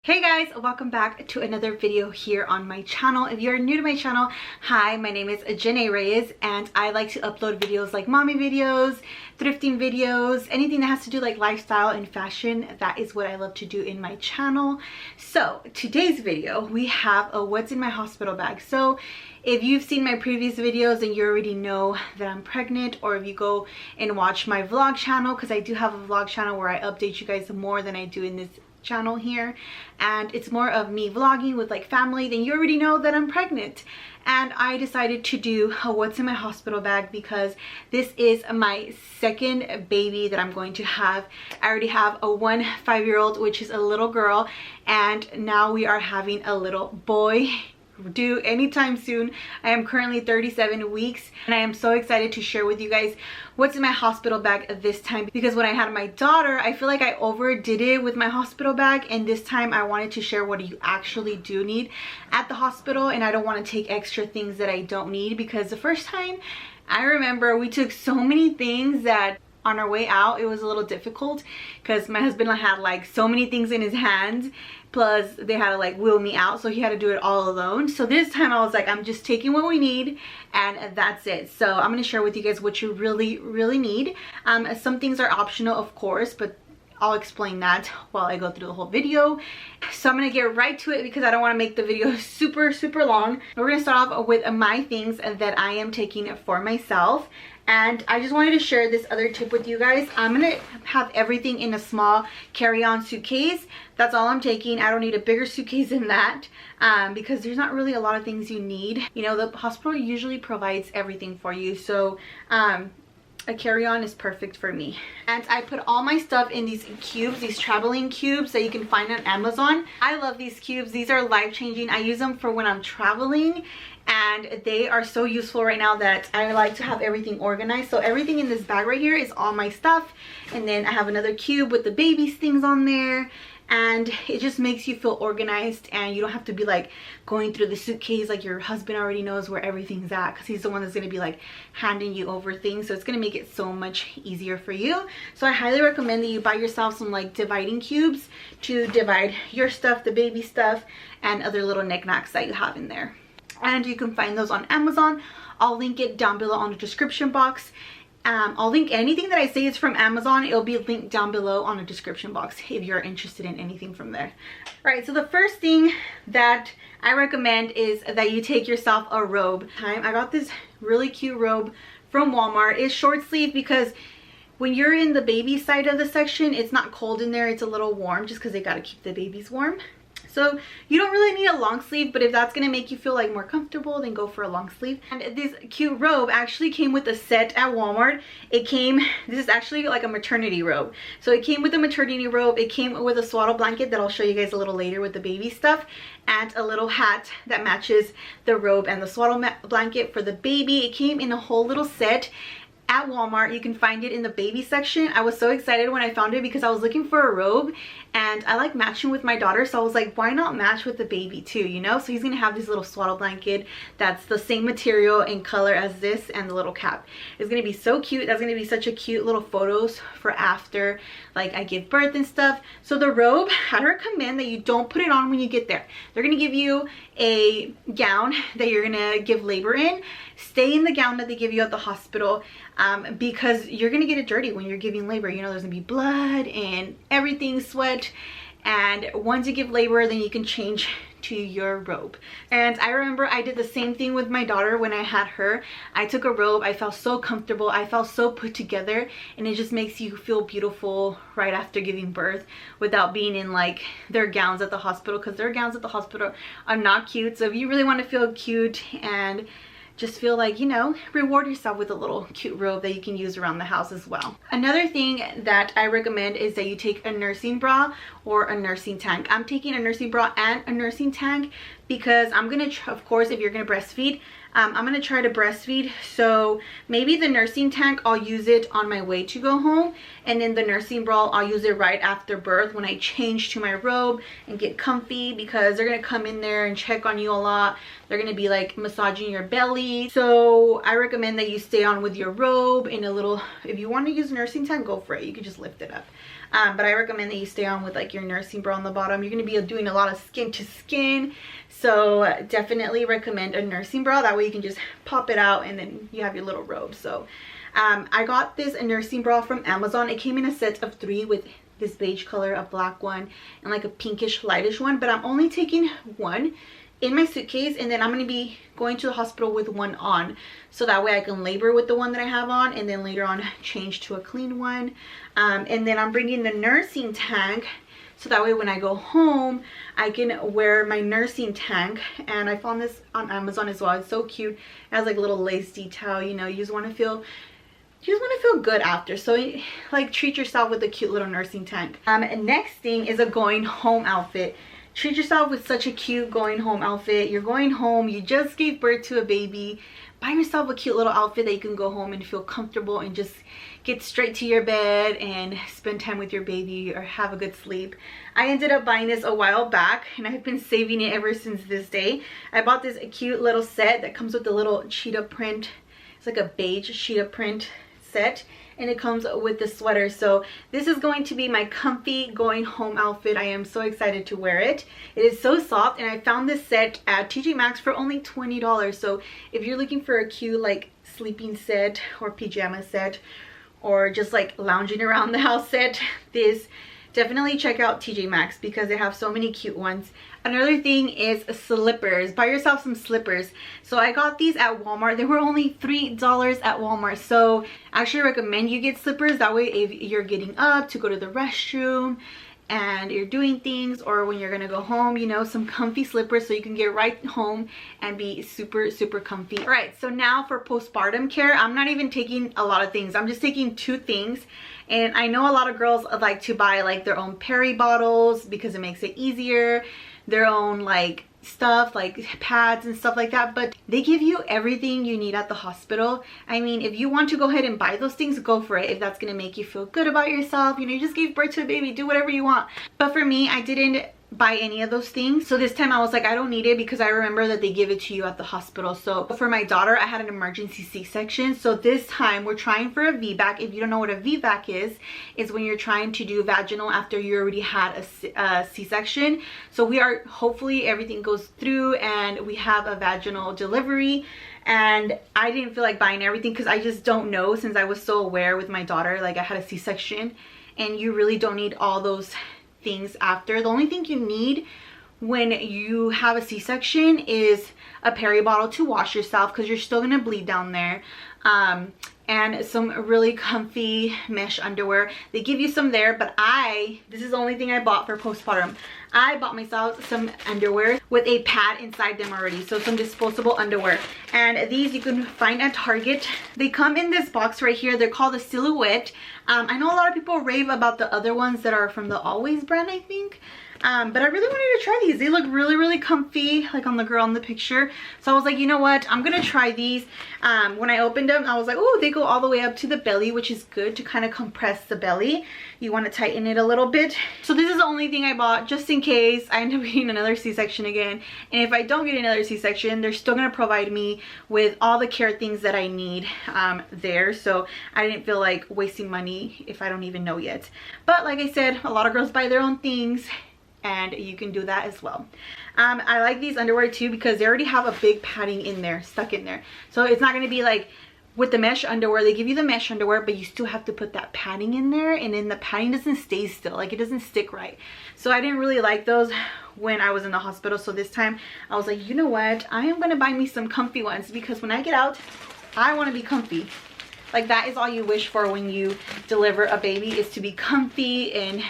Hey guys, welcome back to another video here on my channel. If you're new to my channel, hi, my name is Janae Reyes and I like to upload videos like mommy videos, thrifting videos, anything that has to do like lifestyle and fashion. That is what I love to do in my channel. So today's video, we have a what's in my hospital bag. So if you've seen my previous videos and you already know that I'm pregnant, or if you go and watch my vlog channel, because I do have a vlog channel where I update you guys more than I do in this channel here, and it's more of me vlogging with like family, then you already know that I'm pregnant. And I decided to do a what's in my hospital bag because this is my second baby that I'm going to have. I already have a 5-year-old, which is a little girl, and now we are having a little boy due anytime soon. I am currently 37 weeks and I am so excited to share with you guys what's in my hospital bag this time, because when I had my daughter, I feel like I overdid it with my hospital bag, and this time I wanted to share what you actually do need at the hospital, and I don't want to take extra things that I don't need, because the first time I remember we took so many things that on our way out it was a little difficult because my husband had like so many things in his hands, plus they had to like wheel me out, so he had to do it all alone. So this time I was like, I'm just taking what we need and that's it. So I'm going to share with you guys what you really need. Some things are optional, of course, but I'll explain that while I go through the whole video. So I'm gonna get right to it because I don't want to make the video super long. We're gonna start off with my things that I am taking for myself. And I just wanted to share this other tip with you guys. I'm gonna have everything in a small carry-on suitcase. That's all I'm taking. I don't need a bigger suitcase than that, because there's not really a lot of things you need. You know, the hospital usually provides everything for you, so a carry-on is perfect for me. And I put all my stuff in these cubes, these traveling cubes that you can find on Amazon. I love these cubes. These are life-changing. I use them for when I'm traveling, and they are so useful right now that I like to have everything organized. So everything in this bag right here is all my stuff, and then I have another cube with the baby's things on there, and it just makes you feel organized, and you don't have to be like going through the suitcase. Like your husband already knows where everything's at because he's the one that's going to be like handing you over things, so it's going to make it so much easier for you. So I highly recommend that you buy yourself some like dividing cubes to divide your stuff, the baby stuff, and other little knickknacks that you have in there. And you can find those on Amazon. I'll link it down below on the description box. I'll link anything that I say is from Amazon. It'll be linked down below on the description box if you're interested in anything from there. All right, so the first thing that I recommend is that you take yourself a robe. I got this really cute robe from Walmart. It's short sleeve because when you're in the baby side of the section, it's not cold in there. It's a little warm just because they got to keep the babies warm. So you don't really need a long sleeve, but if that's going to make you feel like more comfortable, then go for a long sleeve. And this cute robe actually came with a set at Walmart. This is actually like a maternity robe. So it came with a maternity robe. It came with a swaddle blanket that I'll show you guys a little later with the baby stuff, and a little hat that matches the robe and the swaddle blanket for the baby. It came in a whole little set at Walmart. You can find it in the baby section. I was so excited when I found it because I was looking for a robe and I like matching with my daughter, so I was like, why not match with the baby too, you know? So he's gonna have this little swaddle blanket that's the same material and color as this, and the little cap. It's gonna be so cute. That's gonna be such a cute little photos for after like I give birth and stuff. So the robe, I recommend that you don't put it on when you get there. They're gonna give you a gown that you're gonna give labor in. Stay in the gown that they give you at the hospital, because you're gonna get it dirty when you're giving labor. You know, there's gonna be blood and everything, sweat, and once you give labor, then you can change to your robe. And I remember I did the same thing with my daughter when I had her. I took a robe. I felt so comfortable. I felt so put together, and it just makes you feel beautiful right after giving birth without being in like their gowns at the hospital, because their gowns at the hospital are not cute. So if you really want to feel cute and just feel like, you know, reward yourself with a little cute robe that you can use around the house as well. Another thing that I recommend is that you take a nursing bra or a nursing tank. I'm taking a nursing bra and a nursing tank because I'm gonna, of course, if you're gonna breastfeed, I'm gonna try to breastfeed. So maybe the nursing tank, I'll use it on my way to go home, and then the nursing bra, I'll use it right after birth when I change to my robe and get comfy, because they're gonna come in there and check on you a lot. They're gonna be like massaging your belly. So I recommend that you stay on with your robe in a little, if you want to use nursing tank, go for it. You can just lift it up. but I recommend that you stay on with like your nursing bra on the bottom. You're going to be doing a lot of skin to skin, so definitely recommend a nursing bra. That way you can just pop it out and then you have your little robe. So I got this nursing bra from Amazon. It came in a set of 3 with this beige color, a black one, and like a pinkish lightish one, but I'm only taking one in my suitcase, and then I'm going to be going to the hospital with one on, so that way I can labor with the one that I have on and then later on change to a clean one. And then I'm bringing the nursing tank, so that way when I go home I can wear my nursing tank. And I found this on Amazon as well. It's so cute. It has like a little lace detail, you know, you just want to feel good after, so like treat yourself with a cute little nursing tank. Next thing is a going home outfit. Treat yourself with such a cute going home outfit. You're going home, you just gave birth to a baby. Buy yourself a cute little outfit that you can go home and feel comfortable and just get straight to your bed and spend time with your baby or have a good sleep. I ended up buying this a while back and I've been saving it ever since this day. I bought this cute little set that comes with the little cheetah print. It's like a beige cheetah print set, and it comes with the sweater. So this is going to be my comfy going home outfit. I am so excited to wear it. It is so soft, and I found this set at TJ Maxx for only $20. So if you're looking for a cute like sleeping set or pajama set, or just like lounging around the house set, this definitely check out TJ Maxx because they have so many cute ones. Another thing is slippers. Buy yourself some slippers. So I got these at Walmart. They were only $3 at Walmart. So I actually recommend you get slippers. That way if you're getting up to go to the restroom and you're doing things, or when you're gonna go home, you know, some comfy slippers so you can get right home and be super comfy. All right, so now for postpartum care, I'm not even taking a lot of things. I'm just taking 2 things. And I know a lot of girls like to buy like their own peri bottles because it makes it easier, their own like stuff like pads and stuff like that, but they give you everything you need at the hospital. I mean, if you want to go ahead and buy those things, go for it. If that's gonna make you feel good about yourself, you know, you just gave birth to a baby, do whatever you want. But for me, I didn't buy any of those things. So this time I was like, I don't need it because I remember that they give it to you at the hospital. So for my daughter, I had an emergency C-section. So this time we're trying for a VBAC. If you don't know what a VBAC is when you're trying to do vaginal after you already had a C-section. So we are, hopefully everything goes through and we have a vaginal delivery. And I didn't feel like buying everything because I just don't know, since I was so aware with my daughter, like I had a C-section, and you really don't need all those things after. The only thing you need when you have a C-section is a peri bottle to wash yourself because you're still gonna bleed down there, and some really comfy mesh underwear. They give you some there, but this is the only thing I bought for postpartum. I bought myself some underwear with a pad inside them already, so some disposable underwear. And these you can find at Target. They come in this box right here. They're called a Silhouette. I know a lot of people rave about the other ones that are from the Always brand, I think. But I really wanted to try these. They look really comfy, like on the girl in the picture. So I was like, you know what, I'm gonna try these. When I opened them, I was like, oh, they go all the way up to the belly, which is good to kind of compress the belly. You want to tighten it a little bit. So this is the only thing I bought just in case I end up getting another C-section again. And if I don't get another C-section, they're still gonna provide me with all the care things that I need there. So I didn't feel like wasting money if I don't even know yet. But like I said, a lot of girls buy their own things, and you can do that as well. I like these underwear too because they already have a big padding in there, stuck in there. So it's not going to be like with the mesh underwear. They give you the mesh underwear, but you still have to put that padding in there, and then the padding doesn't stay still, like it doesn't stick right. So I didn't really like those when I was in the hospital. So this time I was like, you know what, I am going to buy me some comfy ones because when I get out, I want to be comfy. Like that is all you wish for when you deliver a baby, is to be comfy and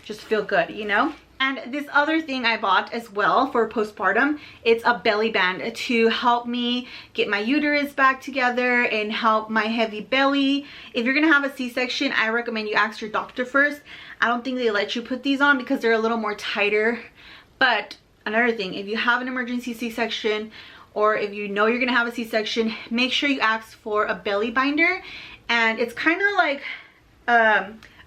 just feel good, you know. And this other thing I bought as well for postpartum, it's a belly band to help me get my uterus back together and help my heavy belly. If you're gonna have a C-section, I recommend you ask your doctor first. I don't think they let you put these on because they're a little more tighter. But another thing, if you have an emergency C-section, or if you know you're gonna have a C-section, make sure you ask for a belly binder. And it's kind of like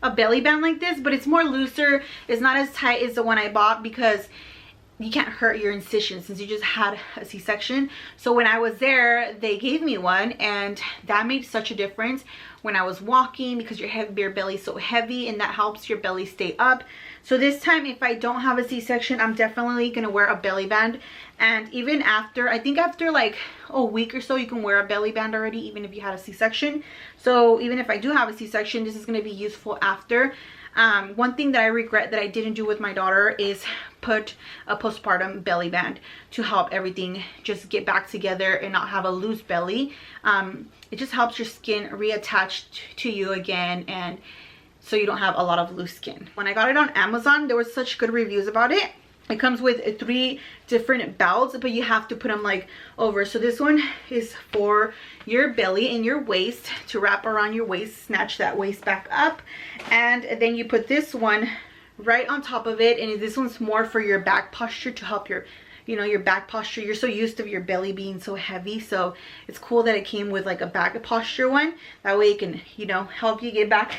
a belly band like this, but it's more looser. It's not as tight as the one I bought because you can't hurt your incision since you just had a C-section. So when I was there, they gave me one, and that made such a difference when I was walking, because your belly is so heavy, and that helps your belly stay up. So this time, if I don't have a C-section, I'm definitely gonna wear a belly band. And even after, I think after like a week or so, you can wear a belly band already, even if you had a C-section. So even if I do have a C-section, this is gonna be useful after. One thing that I regret that I didn't do with my daughter is put a postpartum belly band to help everything just get back together and not have a loose belly. It just helps your skin reattach to you again, and so you don't have a lot of loose skin. When I got it on Amazon, there was such good reviews about it. It comes with 3 different belts, but you have to put them like over. So this one is for your belly and your waist, to wrap around your waist, snatch that waist back up. And then you put this one right on top of it, and this one's more for your back posture, to help your, you know, your back posture. You're so used to your belly being so heavy, so it's cool that it came with like a back posture one. That way it can, you know, help you get back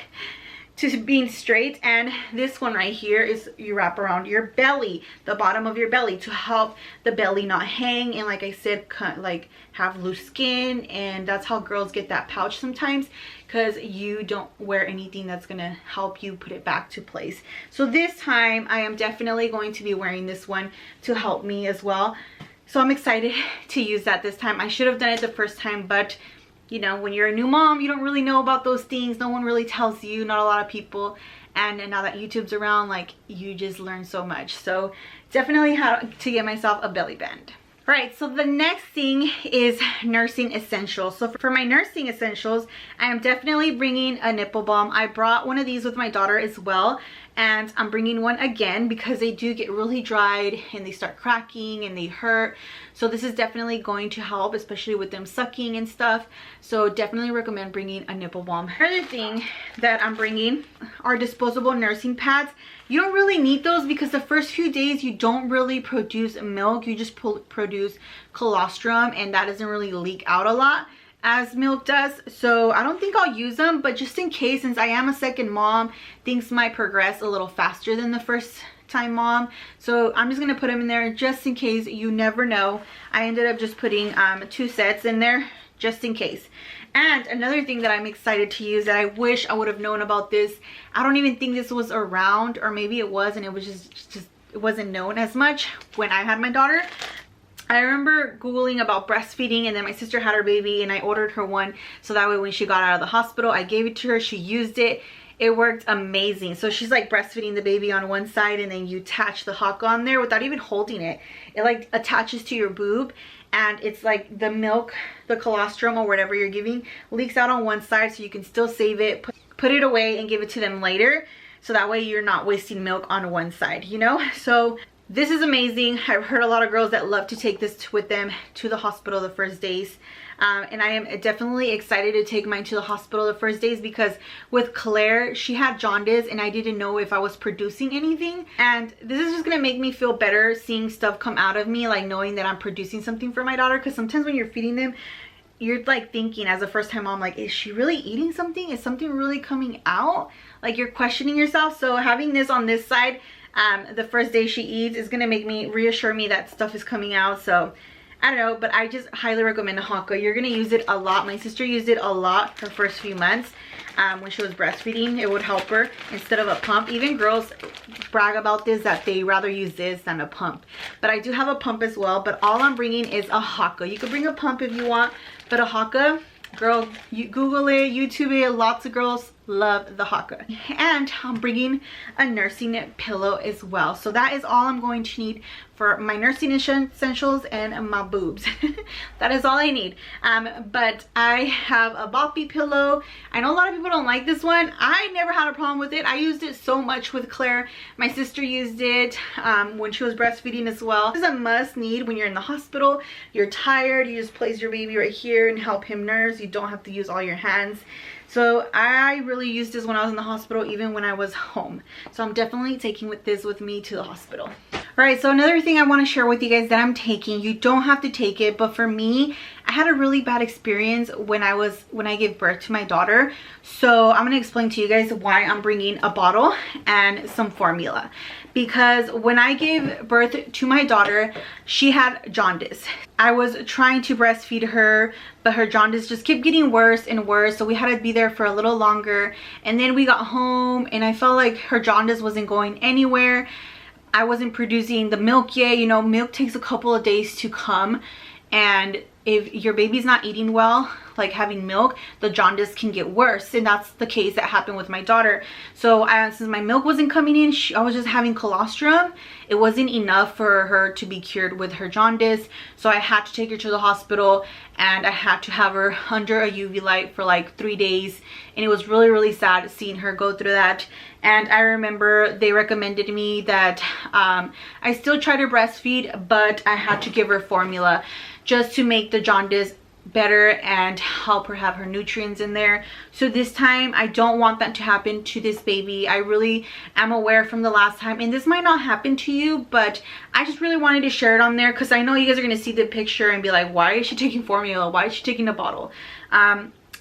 to being straight. And this one right here is you wrap around your belly, the bottom of your belly, to help the belly not hang, and like I said, like have loose skin. And that's how girls get that pouch sometimes, because you don't wear anything that's gonna help you put it back to place. So this time I am definitely going to be wearing this one to help me as well. So I'm excited to use that this time. I should have done it the first time, but you know, when you're a new mom, you don't really know about those things. No one really tells you, not a lot of people. And now that YouTube's around, like, you just learn so much. So definitely how to get myself a belly band. All right, so the next thing is nursing essentials. So for my nursing essentials, I am definitely bringing a nipple balm. I brought one of these with my daughter as well, and I'm bringing one again because they do get really dried and they start cracking and they hurt. So this is definitely going to help, especially with them sucking and stuff. So definitely recommend bringing a nipple balm. Another thing that I'm bringing are disposable nursing pads. You don't really need those because the first few days you don't really produce milk. You just produce colostrum, and that doesn't really leak out a lot as milk does. So I don't think I'll use them, but just in case, since I am a second mom, things might progress a little faster than the first time mom. So I'm just gonna put them in there just in case. You never know. I ended up just putting 2 sets in there just in case. And another thing that I'm excited to use that I wish I would have known about this, I don't even think this was around, or maybe it was and it was just it wasn't known as much when I had my daughter. I remember Googling about breastfeeding, and then my sister had her baby and I ordered her one, so that way when she got out of the hospital, I gave it to her, she used it. It worked amazing. So she's like breastfeeding the baby on one side, and then you attach the HAAKAA on there without even holding it. It like attaches to your boob, and it's like the milk, the colostrum or whatever you're giving leaks out on one side, so you can still save it, put it away and give it to them later. So that way you're not wasting milk on one side, you know? So this is amazing. I've heard a lot of girls that love to take this with them to the hospital the first days. And I am definitely excited to take mine to the hospital the first days, because with Claire, she had jaundice and I didn't know if I was producing anything. And this is just gonna make me feel better seeing stuff come out of me, like knowing that I'm producing something for my daughter. Because sometimes when you're feeding them, you're like thinking as a first time mom, like, is she really eating something? Is something really coming out? Like, you're questioning yourself. So having this on this side, the first day she eats, is gonna make me reassure me that stuff is coming out. So I don't know, but I just highly recommend a HAAKAA. You're gonna use it a lot. My sister used it a lot her first few months when she was breastfeeding. It would help her instead of a pump. Even girls brag about this, that they rather use this than a pump. But I do have a pump as well, but all I'm bringing is a HAAKAA. You could bring a pump if you want, but a HAAKAA, girl, you Google it, YouTube it, lots of girls love the HAAKAA. And I'm bringing a nursing pillow as well. So that is all I'm going to need for my nursing essentials and my boobs. That is all I need. But I have a boppy pillow. I know a lot of people don't like this one. I never had a problem with it. I used it so much with Claire. My sister used it when she was breastfeeding as well. This is a must need when you're in the hospital. You're tired, you just place your baby right here and help him nurse. You don't have to use all your hands. So I really used this when I was in the hospital, even when I was home. So I'm definitely taking this with me to the hospital. All right, so another thing I want to share with you guys that I'm taking, you don't have to take it, but for me, I had a really bad experience when I gave birth to my daughter. So I'm going to explain to you guys why I'm bringing a bottle and some formula. because when I gave birth to my daughter, she had jaundice. I was trying to breastfeed her, but her jaundice just kept getting worse and worse, so we had to be there for a little longer. And then we got home and I felt like her jaundice wasn't going anywhere. I wasn't producing the milk yet. You know, milk takes a couple of days to come, and if your baby's not eating well, like having milk, the jaundice can get worse, and that's the case that happened with my daughter. So since my milk wasn't coming in, I was just having colostrum. It wasn't enough for her to be cured with her jaundice, so I had to take her to the hospital, and I had to have her under a UV light for like 3 days, and it was really sad seeing her go through that. And I remember they recommended me that I still try to breastfeed, but I had to give her formula just to make the jaundice better and help her have her nutrients in there. So this time I don't want that to happen to this baby. I really am aware from the last time, and this might not happen to you, but I just really wanted to share it on there because I know you guys are going to see the picture and be like, why is she taking formula? Why is she taking a bottle?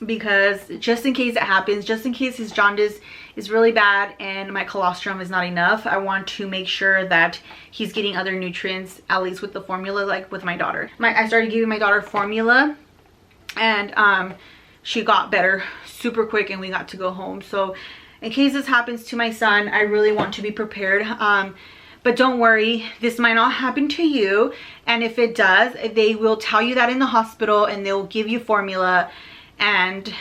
Because just in case it happens, just in case his jaundice is really bad and my colostrum is not enough, I want to make sure that he's getting other nutrients, at least with the formula, like with my daughter. I started giving my daughter formula, and she got better super quick and we got to go home. So in case this happens to my son, I really want to be prepared. But don't worry, this might not happen to you, and if it does, they will tell you that in the hospital, and they'll give you formula and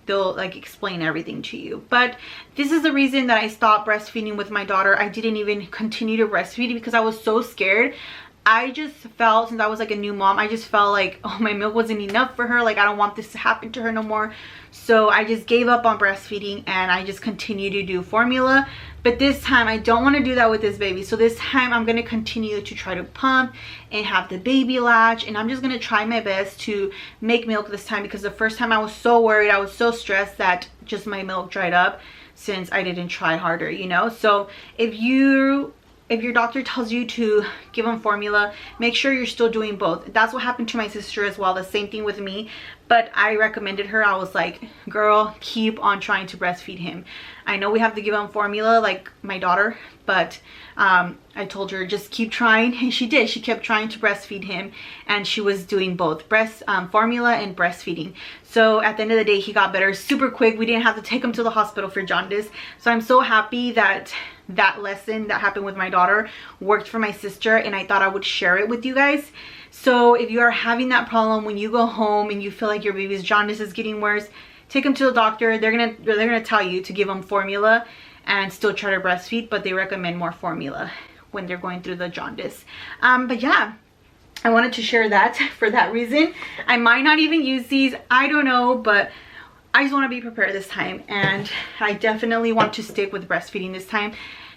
they'll like explain everything to you. But this is the reason that I stopped breastfeeding with my daughter. I didn't even continue to breastfeed because I was so scared. I just felt, since I was like a new mom, I just felt like, oh, my milk wasn't enough for her. Like, I don't want this to happen to her no more. So I just gave up on breastfeeding and I just continue to do formula. But this time I don't want to do that with this baby. So this time I'm going to continue to try to pump and have the baby latch, and I'm just going to try my best to make milk this time, because the first time I was so worried, I was so stressed that just my milk dried up since I didn't try harder, you know. So if your doctor tells you to give them formula, make sure you're still doing both. That's what happened to my sister as well. The same thing with me. But I recommended her. I was like, girl, keep on trying to breastfeed him. I know we have to give him formula like my daughter, but I told her just keep trying, and she did. She kept trying to breastfeed him, and she was doing both formula and breastfeeding. So at the end of the day, he got better super quick. We didn't have to take him to the hospital for jaundice. So I'm so happy that that lesson that happened with my daughter worked for my sister, and I thought I would share it with you guys. So if you are having that problem when you go home and you feel like your baby's jaundice is getting worse, take them to the doctor. They're gonna tell you to give them formula and still try to breastfeed, but they recommend more formula when they're going through the jaundice. But yeah, I wanted to share that for that reason. I might not even use these, I don't know, but I just want to be prepared this time, and I definitely want to stick with breastfeeding this time,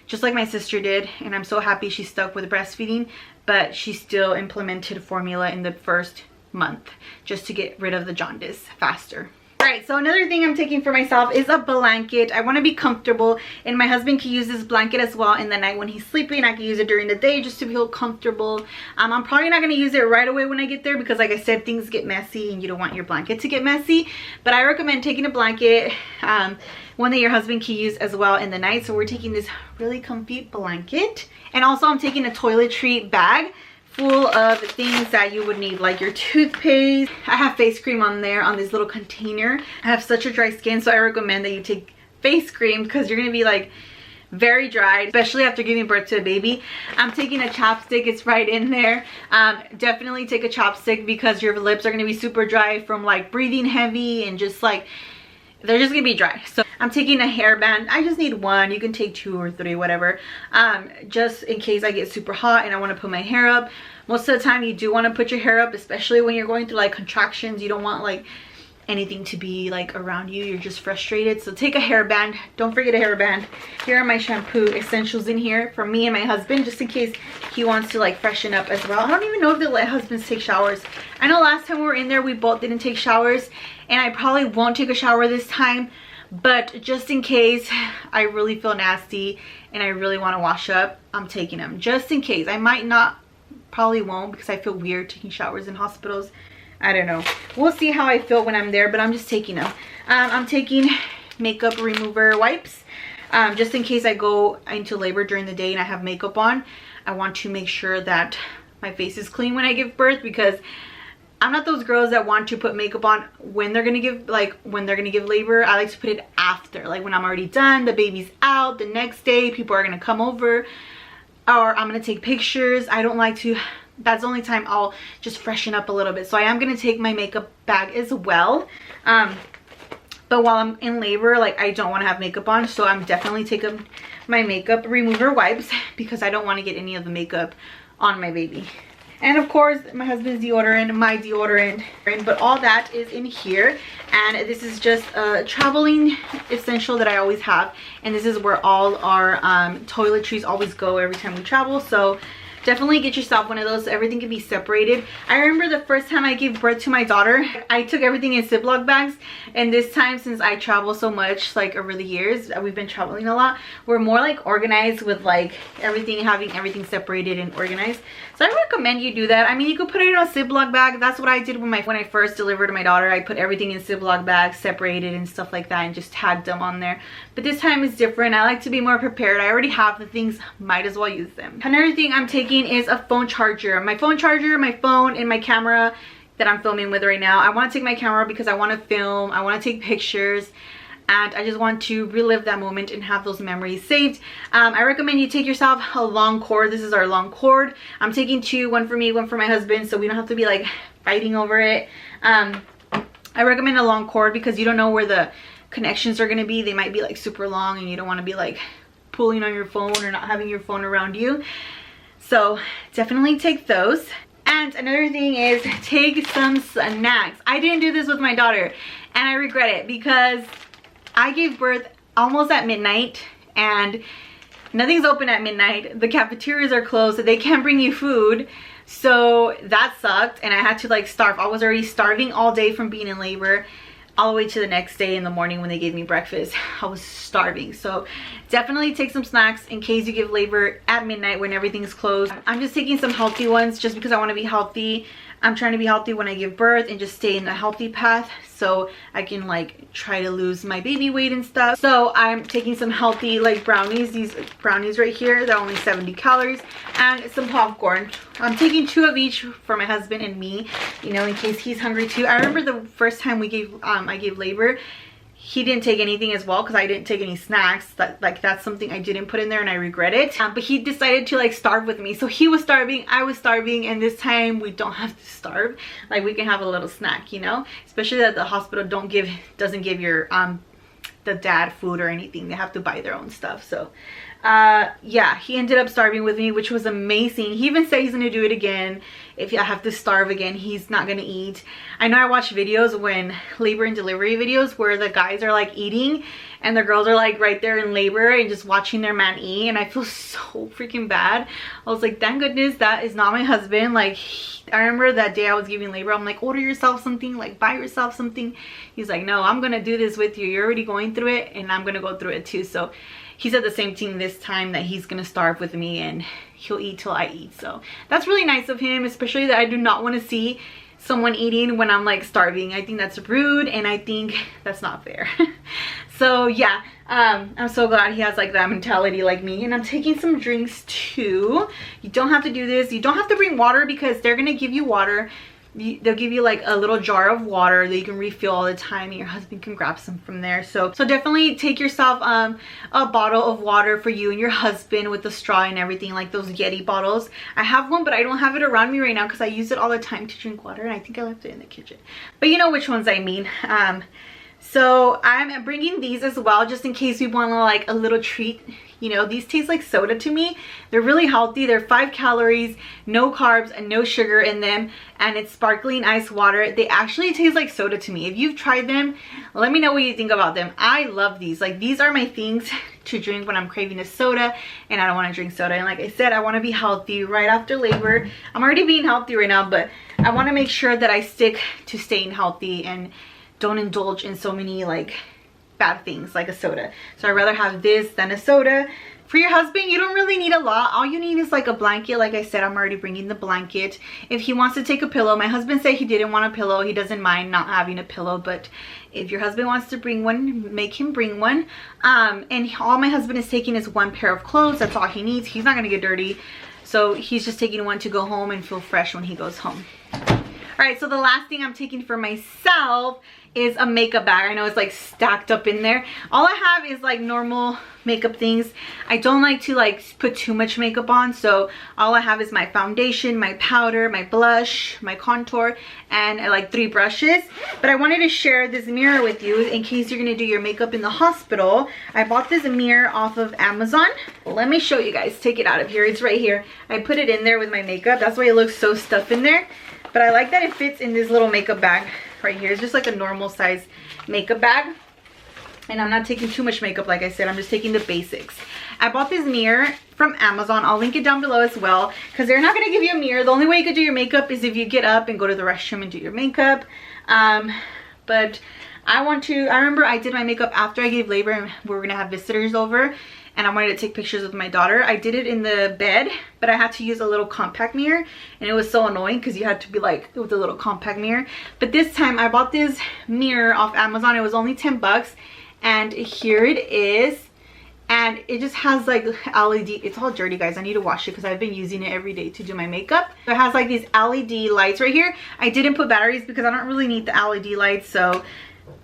just like my sister did. And I'm so happy she stuck with breastfeeding, but she still implemented formula in the first month just to get rid of the jaundice faster. Alright, so another thing I'm taking for myself is a blanket. I want to be comfortable, and my husband can use this blanket as well in the night when he's sleeping. I can use it during the day just to feel comfortable. I'm probably not going to use it right away when I get there because, like I said, things get messy and you don't want your blanket to get messy. But I recommend taking a blanket, one that your husband can use as well in the night. So we're taking this really comfy blanket, and also I'm taking a toiletry bag full of things that you would need, like your toothpaste. I have face cream on there on this little container. I have such a dry skin, so I recommend that you take face cream because you're gonna be like very dry, especially after giving birth to a baby. I'm taking a chapstick, it's right in there. Definitely take a chapstick because your lips are gonna be super dry from like breathing heavy, and just like they're just gonna be dry. So I'm taking a hairband. I just need one. You can take 2 or 3, whatever, just in case I get super hot and I want to put my hair up. Most of the time you do want to put your hair up, especially when you're going through like contractions. You don't want like anything to be like around you. You're just frustrated. So take a hairband. Don't forget a hairband. Here are my shampoo essentials in here for me and my husband, just in case he wants to like freshen up as well. I don't even know if they let husbands take showers. I know last time we were in there we both didn't take showers, and I probably won't take a shower this time, but just in case I really feel nasty and I really want to wash up, I'm taking them just in case. I might not, probably won't, because I feel weird taking showers in hospitals. I don't know, we'll see how I feel when I'm there, but I'm just taking them. I'm taking makeup remover wipes. just in case I go into labor during the day and I have makeup on. I want to make sure that my face is clean when I give birth, because I'm not those girls that want to put makeup on when they're gonna give labor. I like to put it after, like when I'm already done, the baby's out, the next day people are gonna come over, or I'm gonna take pictures. I don't like to, that's the only time I'll just freshen up a little bit. So I am gonna take my makeup bag as well. But while I'm in labor, like, I don't want to have makeup on, so I'm definitely taking my makeup remover wipes because I don't want to get any of the makeup on my baby. And of course, my husband's deodorant, my deodorant, but all that is in here. And this is just a traveling essential that I always have. And this is where all our toiletries always go every time we travel. So definitely get yourself one of those so everything can be separated. I remember the first time I gave birth to my daughter, I took everything in Ziploc bags. And this time, since I travel so much, like over the years, we've been traveling a lot, we're more like organized with like everything, having everything separated and organized. So I recommend you do that. I mean, you could put it in a Ziploc bag. That's what I did when I first delivered my daughter. I put everything in Ziploc bags, separated and stuff like that, and just tagged them on there. But this time is different. I like to be more prepared. I already have the things, might as well use them. Another thing I'm taking is a phone charger. My phone charger, my phone, and my camera that I'm filming with right now. I want to take my camera because I want to film, I want to take pictures, and I just want to relive that moment and have those memories saved. I recommend you take yourself a long cord. This is our long cord. I'm taking two, one for me, one for my husband, so we don't have to be like fighting over it. I recommend a long cord because you don't know where the connections are going to be. They might be like super long and you don't want to be like pulling on your phone or not having your phone around you. So definitely take those. And another thing is take some snacks. I didn't do this with my daughter and I regret it because I gave birth almost at midnight and nothing's open at midnight. The cafeterias are closed, so they can't bring you food. So that sucked and I had to like starve. I was already starving all day from being in labor, all the way to the next day in the morning when they gave me breakfast. I was starving. So definitely take some snacks in case you give labor at midnight when everything's closed. I'm just taking some healthy ones just because I want to be healthy. I'm trying to be healthy when I give birth and just stay in the healthy path so I can like try to lose my baby weight and stuff. So I'm taking some healthy like brownies, these brownies right here, they're only 70 calories, and some popcorn. I'm taking 2 of each for my husband and me, you know, in case he's hungry too. I remember the first time we gave I gave labor, he didn't take anything as well because I didn't take any snacks. That's something I didn't put in there and I regret it. But he decided to like starve with me. So he was starving, I was starving, and this time we don't have to starve. Like we can have a little snack, you know? Especially that the hospital doesn't give your the dad food or anything. They have to buy their own stuff. So yeah, he ended up starving with me, which was amazing. He even said he's gonna do it again. If I have to starve again, he's not gonna eat. I know I watch videos when labor and delivery videos where the guys are like eating and the girls are like right there in labor and just watching their man eat, and I feel so freaking bad. I was like, thank goodness that is not my husband. Like I remember that day I was giving labor, I'm like, order yourself something, like buy yourself something. He's like, no, I'm gonna do this with you. You're already going through it and I'm gonna go through it too. So he said the same thing this time, that he's gonna starve with me and he'll eat till I eat. So that's really nice of him, especially that I do not want to see someone eating when I'm like starving. I think that's rude and I think that's not fair. So yeah, I'm so glad he has like that mentality like me. And I'm taking some drinks too. You don't have to do this. You don't have to bring water because they're gonna give you water. They'll give you like a little jar of water that you can refill all the time, and your husband can grab some from there. So definitely take yourself a bottle of water for you and your husband with the straw and everything, like those Yeti bottles. I have one, but I don't have it around me right now because I use it all the time to drink water, and I think I left it in the kitchen. But you know which ones I mean. So I'm bringing these as well, just in case we want like a little treat. You know, these taste like soda to me. They're really healthy. They're 5 calories, no carbs, and no sugar in them. And it's sparkling ice water. They actually taste like soda to me. If you've tried them, let me know what you think about them. I love these. Like, these are my things to drink when I'm craving a soda and I don't want to drink soda. And like I said, I want to be healthy right after labor. I'm already being healthy right now, but I want to make sure that I stick to staying healthy and don't indulge in so many like bad things like a soda. So I'd rather have this than a soda For your husband, you don't really need a lot. All you need is like a blanket. Like I said, I'm already bringing the blanket. If he wants to take a pillow, my husband said he didn't want a pillow. He doesn't mind not having a pillow, but if your husband wants to bring one, make him bring one. And all my husband is taking is one pair of clothes. That's all he needs. He's not gonna get dirty. So he's just taking one to go home and feel fresh when he goes home. All right, so the last thing I'm taking for myself is a makeup bag. I know it's like stacked up in there. All I have is like normal makeup things. I don't like to like put too much makeup on, so all I have is my foundation, my powder, my blush, my contour, and like 3 brushes. But I wanted to share this mirror with you in case you're gonna do your makeup in the hospital. I bought this mirror off of Amazon. Let me show you guys. Take it out of here. It's right here. I put it in there with my makeup. That's why it looks so stuffed in there. But I like that it fits in this little makeup bag right here. It's just like a normal size makeup bag. And I'm not taking too much makeup, like I said. I'm just taking the basics. I bought this mirror from Amazon. I'll link it down below as well, because they're not going to give you a mirror. The only way you could do your makeup is if you get up and go to the restroom and do your makeup. But I remember I did my makeup after I gave labor and we were going to have visitors over. And I wanted to take pictures with my daughter. I did it in the bed, but I had to use a little compact mirror, and it was so annoying because you had to be like with a little compact mirror. But this time I bought this mirror off Amazon. It was only 10 bucks, and here it is. And it just has like LED. It's all dirty, guys. I need to wash it because I've been using it every day to do my makeup. It has like these LED lights right here. I didn't put batteries because I don't really need the LED lights, so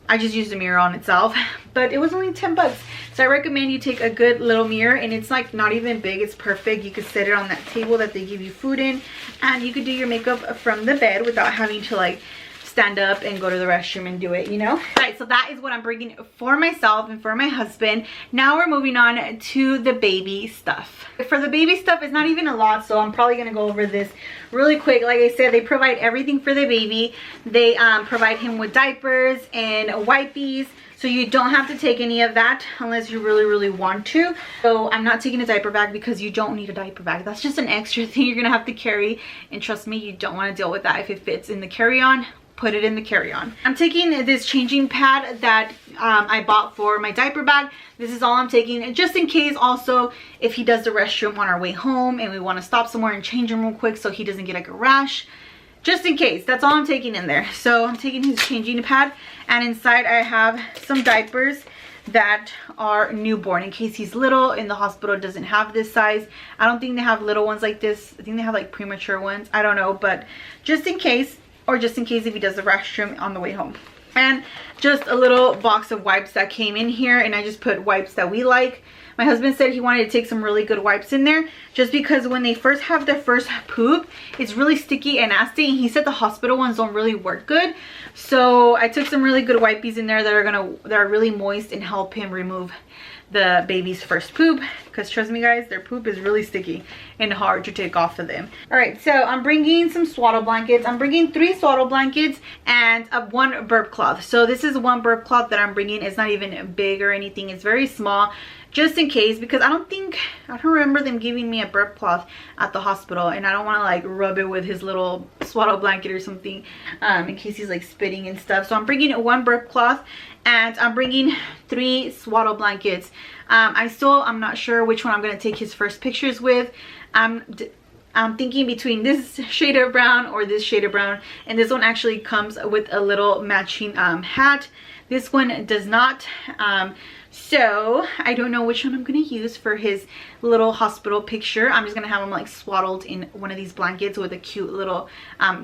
I just used the mirror on itself. But it was only 10 bucks. So I recommend you take a good little mirror, and it's like not even big. It's perfect. You could set it on that table that they give you food in, and you could do your makeup from the bed without having to like stand up and go to the restroom and do it, you know. All right, so that is what I'm bringing for myself and for my husband. Now we're moving on to the baby stuff. For the baby stuff, it's not even a lot, so I'm probably gonna go over this really quick. Like I said, they provide everything for the baby. They provide him with diapers and wipes, so you don't have to take any of that unless you really want to. So I'm not taking a diaper bag because you don't need a diaper bag. That's just an extra thing you're gonna have to carry, and trust me, you don't want to deal with that. If it fits in the carry-on, put it in the carry-on. I'm taking this changing pad that I bought for my diaper bag. This is all I'm taking, just in case also if he does the restroom on our way home and we want to stop somewhere and change him real quick so he doesn't get like a rash. Just in case, that's all I'm taking in there. So I'm taking his changing pad, and inside I have some diapers that are newborn in case he's little and the hospital doesn't have this size. I don't think they have little ones like this. I think they have like premature ones. I don't know, but just in case, or just in case if he does the restroom on the way home. And just a little box of wipes that came in here, and I just put wipes that we like. My husband said he wanted to take some really good wipes in there just because when they first have their first poop, it's really sticky and nasty, and he said the hospital ones don't really work good. So I took some really good wipes in there that are really moist and help him remove the baby's first poop, because trust me guys, their poop is really sticky and hard to take off of them. All right, so I'm bringing some swaddle blankets. I'm bringing 3 swaddle blankets and 1 burp cloth. So this is 1 burp cloth that I'm bringing. It's not even big or anything. It's very small, just in case, because I don't remember them giving me a burp cloth at the hospital, and I don't want to like rub it with his little swaddle blanket or something in case he's like spitting and stuff. So I'm bringing 1 burp cloth, and I'm bringing 3 swaddle blankets. I'm not sure which one I'm going to take his first pictures with. I'm thinking between this shade of brown or this shade of brown, and this one actually comes with a little matching hat. This one does not. So I don't know which one I'm going to use for his little hospital picture. I'm just going to have him like swaddled in one of these blankets with a cute little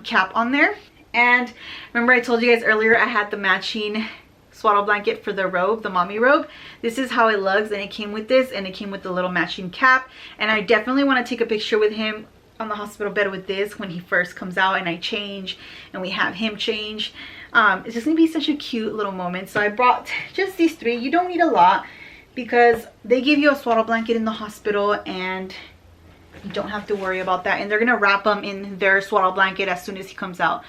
cap on there. And remember I told you guys earlier I had the matching swaddle blanket for the robe, the mommy robe. This is how it looks, and it came with this, and it came with the little matching cap. And I definitely want to take a picture with him on the hospital bed with this when he first comes out and I change and we have him change. It's just gonna be such a cute little moment. So I brought just these 3. You don't need a lot because they give you a swaddle blanket in the hospital and you don't have to worry about that, and they're gonna wrap him in their swaddle blanket as soon as he comes out.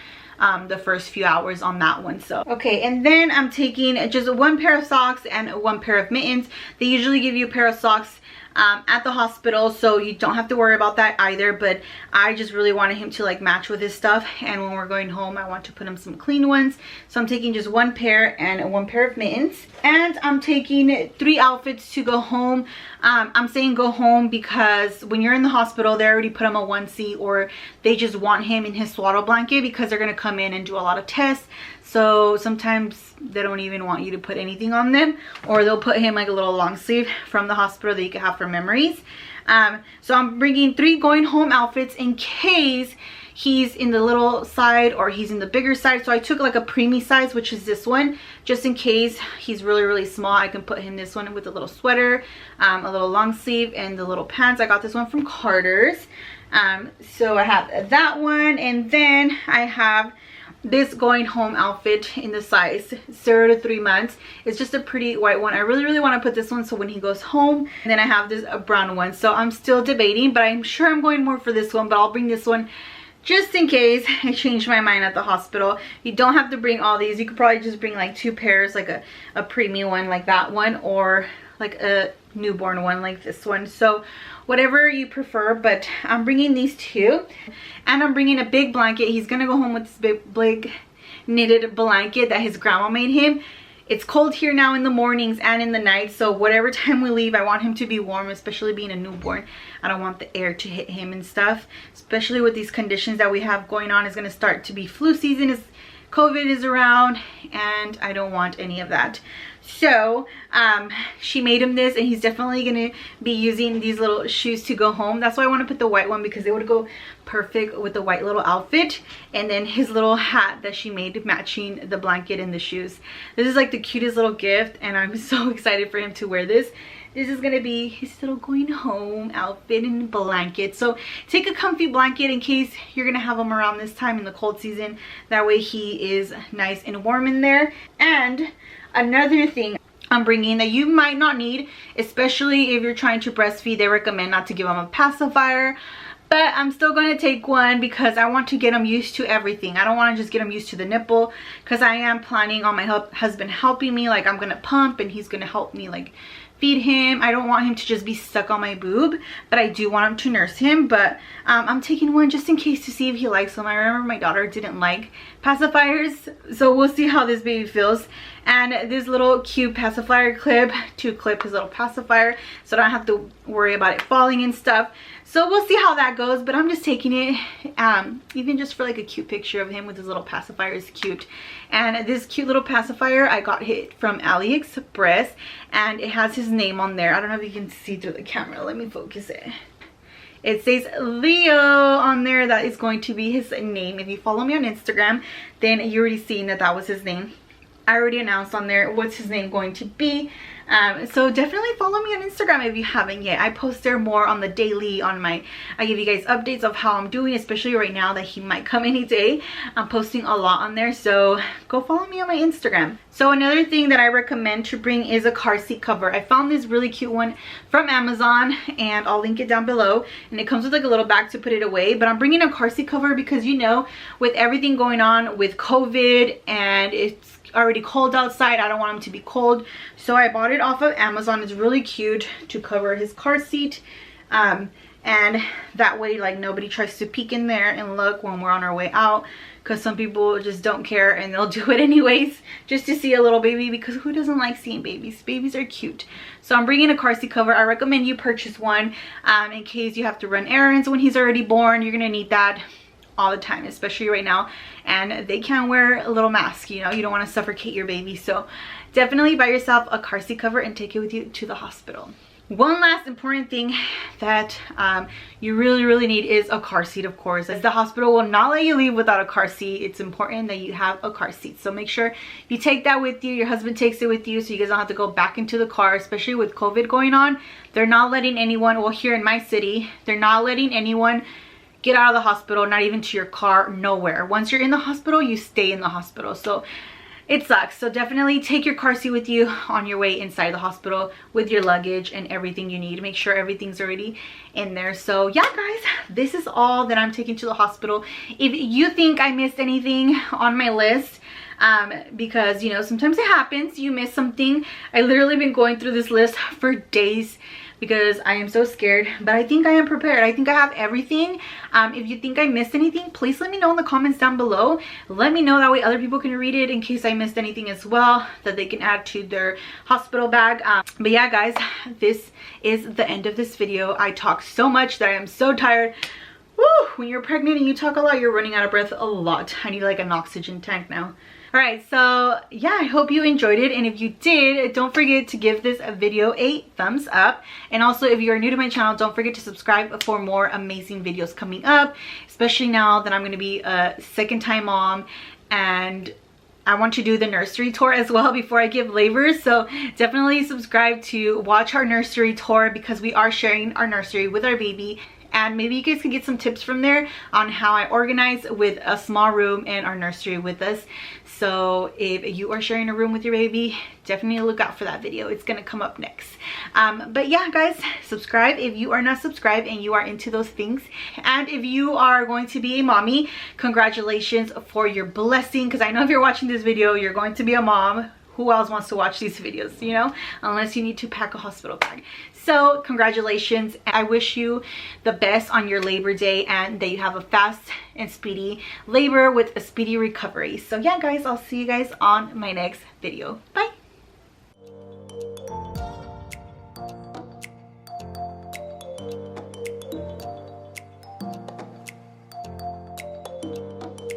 The first few hours on that one. So okay, and then I'm taking just 1 pair of socks and 1 pair of mittens. They usually give you a pair of socks at the hospital, so you don't have to worry about that either. But I just really wanted him to like match with his stuff, and when we're going home I want to put him some clean ones. So I'm taking just one pair and one pair of mittens, and I'm taking 3 outfits to go home. I'm saying go home because when you're in the hospital, they already put him a onesie, or they just want him in his swaddle blanket because they're going to come in and do a lot of tests. So sometimes they don't even want you to put anything on them, or they'll put him like a little long sleeve from the hospital that you can have for memories. So I'm bringing 3 going home outfits in case he's in the little side or he's in the bigger side. So I took like a preemie size, which is this one, just in case he's really small. I can put him this one with a little sweater, a little long sleeve, and the little pants. I got this one from Carter's. So I have that one, and then I have this going home outfit in the size 0 to 3 months. It's just a pretty white one. I really want to put this one so when he goes home. And then I have this brown one. So I'm still debating, but I'm sure I'm going more for this one, but I'll bring this one just in case I change my mind at the hospital. You don't have to bring all these. You could probably just bring like 2 pairs, like a preemie one like that one, or like a newborn one like this one. So whatever you prefer, but I'm bringing these 2. And I'm bringing a big blanket. He's gonna go home with this big knitted blanket that his grandma made him. It's cold here now in the mornings and in the night, so whatever time we leave, I want him to be warm, especially being a newborn. I don't want the air to hit him and stuff, especially with these conditions that we have going on. It's going to start to be flu season, as COVID is around, and I don't want any of that. So she made him this, and he's definitely going to be using these little shoes to go home. That's why I want to put the white one, because they would go perfect with the white little outfit, and then his little hat that she made matching the blanket and the shoes. This is like the cutest little gift, and I'm so excited for him to wear this. This is gonna be his little going home outfit and blanket. So take a comfy blanket in case you're gonna have him around this time in the cold season. That way he is nice and warm in there. And another thing I'm bringing that you might not need, especially if you're trying to breastfeed, they recommend not to give him a pacifier. But I'm still going to take one because I want to get him used to everything. I don't want to just get him used to the nipple, because I am planning on my husband helping me. Like, I'm going to pump and he's going to help me like feed him. I don't want him to just be stuck on my boob, but I do want him to nurse him. But I'm taking one just in case to see if he likes them. I remember my daughter didn't like pacifiers, so we'll see how this baby feels. And this little cute pacifier clip to clip his little pacifier, so I don't have to worry about it falling and stuff. So we'll see how that goes, but I'm just taking it even just for like a cute picture of him with his little pacifier is cute. And this cute little pacifier, I got it from AliExpress, and it has his name on there. I don't know if you can see through the camera. Let me focus it. It says Leo on there. That is going to be his name. If you follow me on Instagram, then you already seen that that was his name. I already announced on there what's his name going to be. So definitely follow me on Instagram if you haven't yet. I post there more on the daily, I give you guys updates of how I'm doing, especially right now that he might come any day. I'm posting a lot on there, so go follow me on my Instagram. So another thing that I recommend to bring is a car seat cover. I found this really cute one from Amazon, and I'll link it down below. And it comes with like a little bag to put it away, but I'm bringing a car seat cover because, you know, with everything going on with COVID and it's already cold outside, I don't want him to be cold. So I bought it off of Amazon. It's really cute to cover his car seat, and that way like nobody tries to peek in there and look when we're on our way out, because some people just don't care and they'll do it anyways just to see a little baby, because who doesn't like seeing babies? Babies are cute. So I'm bringing a car seat cover. I recommend you purchase one in case you have to run errands when he's already born. You're gonna need that all the time, especially right now, and they can wear a little mask, you know, you don't want to suffocate your baby. So definitely buy yourself a car seat cover and take it with you to the hospital. One last important thing that you really need is a car seat, of course, as the hospital will not let you leave without a car seat. It's important that you have a car seat, so make sure you take that with you. Your husband takes it with you, so you guys don't have to go back into the car, especially with COVID going on. They're not letting anyone, well, here in my city, they're not letting anyone get out of the hospital, not even to your car, nowhere. Once you're in the hospital, you stay in the hospital. So it sucks. So definitely take your car seat with you on your way inside the hospital with your luggage and everything you need. Make sure everything's already in there. So yeah, guys, this is all that I'm taking to the hospital. If you think I missed anything on my list, because, you know, sometimes it happens, you miss something. I literally been going through this list for days because I am so scared, but I think I am prepared. I think I have everything. If you think I missed anything, please let me know in the comments down below. Let me know, that way other people can read it in case I missed anything as well, that they can add to their hospital bag. But yeah guys, this is the end of this video. I talked so much that I am so tired. Woo! When you're pregnant and you talk a lot, you're running out of breath a lot. I need like an oxygen tank now. Alright, so yeah, I hope you enjoyed it, and if you did, don't forget to give this video a thumbs up. And also, if you're new to my channel, don't forget to subscribe for more amazing videos coming up, especially now that I'm going to be a second-time mom, and I want to do the nursery tour as well before I give labor. So definitely subscribe to watch our nursery tour, because we are sharing our nursery with our baby. And maybe you guys can get some tips from there on how I organize with a small room in our nursery with us. So if you are sharing a room with your baby, definitely look out for that video. It's gonna come up next. But yeah guys, subscribe if you are not subscribed and you are into those things. And if you are going to be a mommy, congratulations for your blessing, because I know if you're watching this video, you're going to be a mom. Who else wants to watch these videos, you know, unless you need to pack a hospital bag. So congratulations. I wish you the best on your labor day, and that you have a fast and speedy labor with a speedy recovery. So yeah guys, I'll see you guys on my next video. Bye.